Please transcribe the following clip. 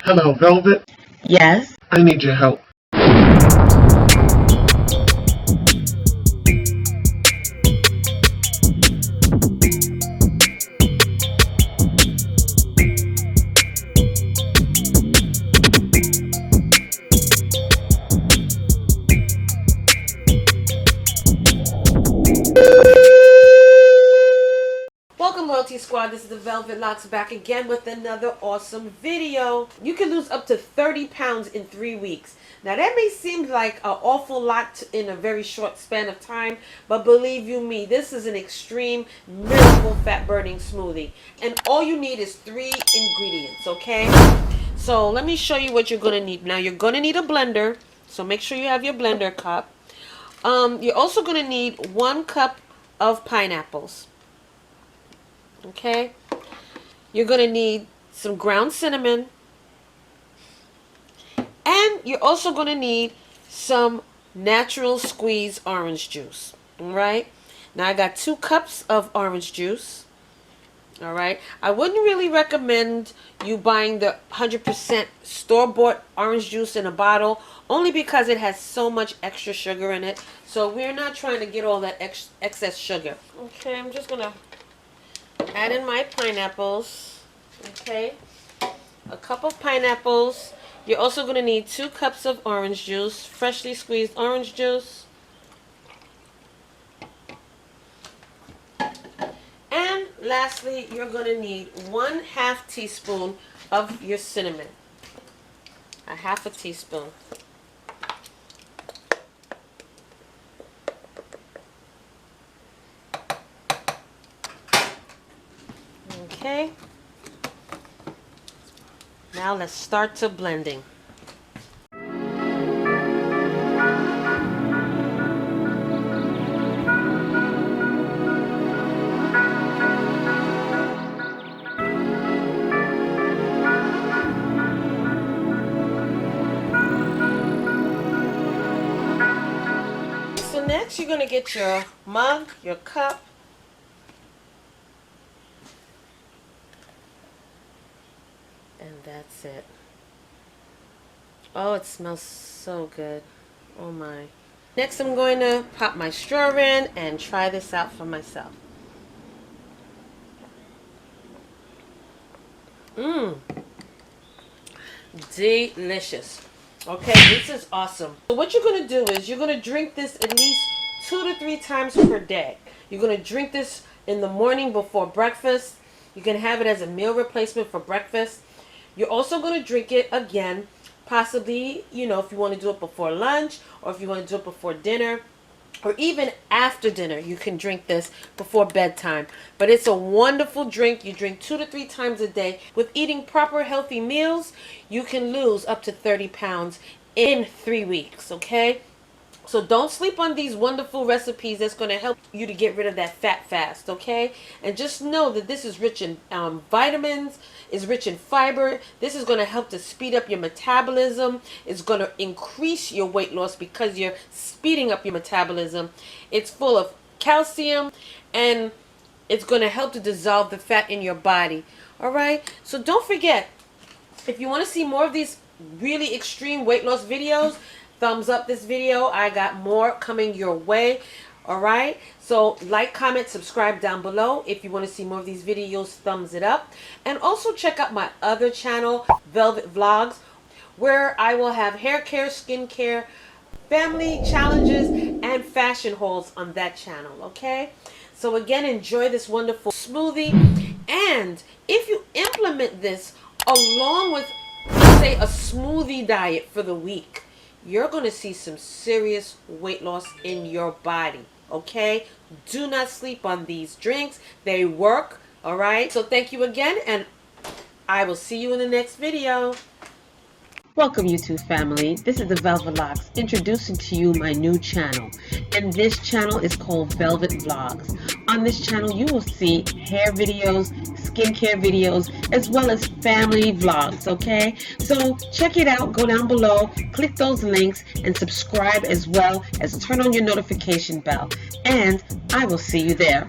Hello, Velvet. Yes? I need your help. Welcome, Loyalty Squad. This is the Velvetlox back again with another awesome video. You can lose up to 30 pounds in 3 weeks. Now that may seem like an awful lot in a very short span of time, but believe you me, this is an extreme miracle fat burning smoothie. And all you need is 3 ingredients, okay? So let me show you what you're going to need. Now you're going to need a blender, so make sure you have your blender cup. You're also going to need 1 cup of pineapples. Okay, you're going to need some ground cinnamon, and you're also going to need some natural squeeze orange juice. All right, now I got 2 cups of orange juice. All right, I wouldn't really recommend you buying the 100% store-bought orange juice in a bottle, only because it has so much extra sugar in it. So we're not trying to get all that excess sugar. Okay, I'm just going to add in my pineapples. Okay, a cup of pineapples. You're also going to need 2 cups of orange juice, freshly squeezed orange juice. And lastly, you're going to need 1/2 teaspoon of your cinnamon. A 1/2 teaspoon. Okay, now let's start to blending. So next you're going to get your mug, your cup, and that's it. Oh, it smells so good. Oh my. Next I'm going to pop my straw in and try this out for myself. Delicious. Okay, this is awesome. So what you're going to do is you're going to drink this at least 2 to 3 times per day. You're going to drink this in the morning before breakfast. You can have it as a meal replacement for breakfast. You're also going to drink it again, possibly, you know, if you want to do it before lunch, or if you want to do it before dinner, or even after dinner. You can drink this before bedtime. But it's a wonderful drink. You drink 2 to 3 times a day. With eating proper healthy meals, you can lose up to 30 pounds in 3 weeks, okay? So don't sleep on these wonderful recipes that's going to help you to get rid of that fat fast, okay? And just know that this is rich in vitamins, is rich in fiber. This is going to help to speed up your metabolism. It's going to increase your weight loss because you're speeding up your metabolism. It's full of calcium, and it's going to help to dissolve the fat in your body, all right? So don't forget, if you want to see more of these really extreme weight loss videos, thumbs up this video. I got more coming your way. All right, so like, comment, subscribe down below. If you want to see more of these videos, thumbs it up. And also check out my other channel, Velvet Vlogs, where I will have hair care, skin care, family challenges, and fashion hauls on that channel. Okay, so again, enjoy this wonderful smoothie. And if you implement this along with, say, a smoothie diet for the week, you're going to see some serious weight loss in your body, okay? Do not sleep on these drinks. They work, all right? So thank you again, and I will see you in the next video. Welcome, YouTube family. This is the Velvetlox introducing to you my new channel. And this channel is called Velvet Vlogs. On this channel, you will see hair videos, skincare videos, as well as family vlogs, okay? So check it out. Go down below, click those links, and subscribe, as well as turn on your notification bell. And I will see you there.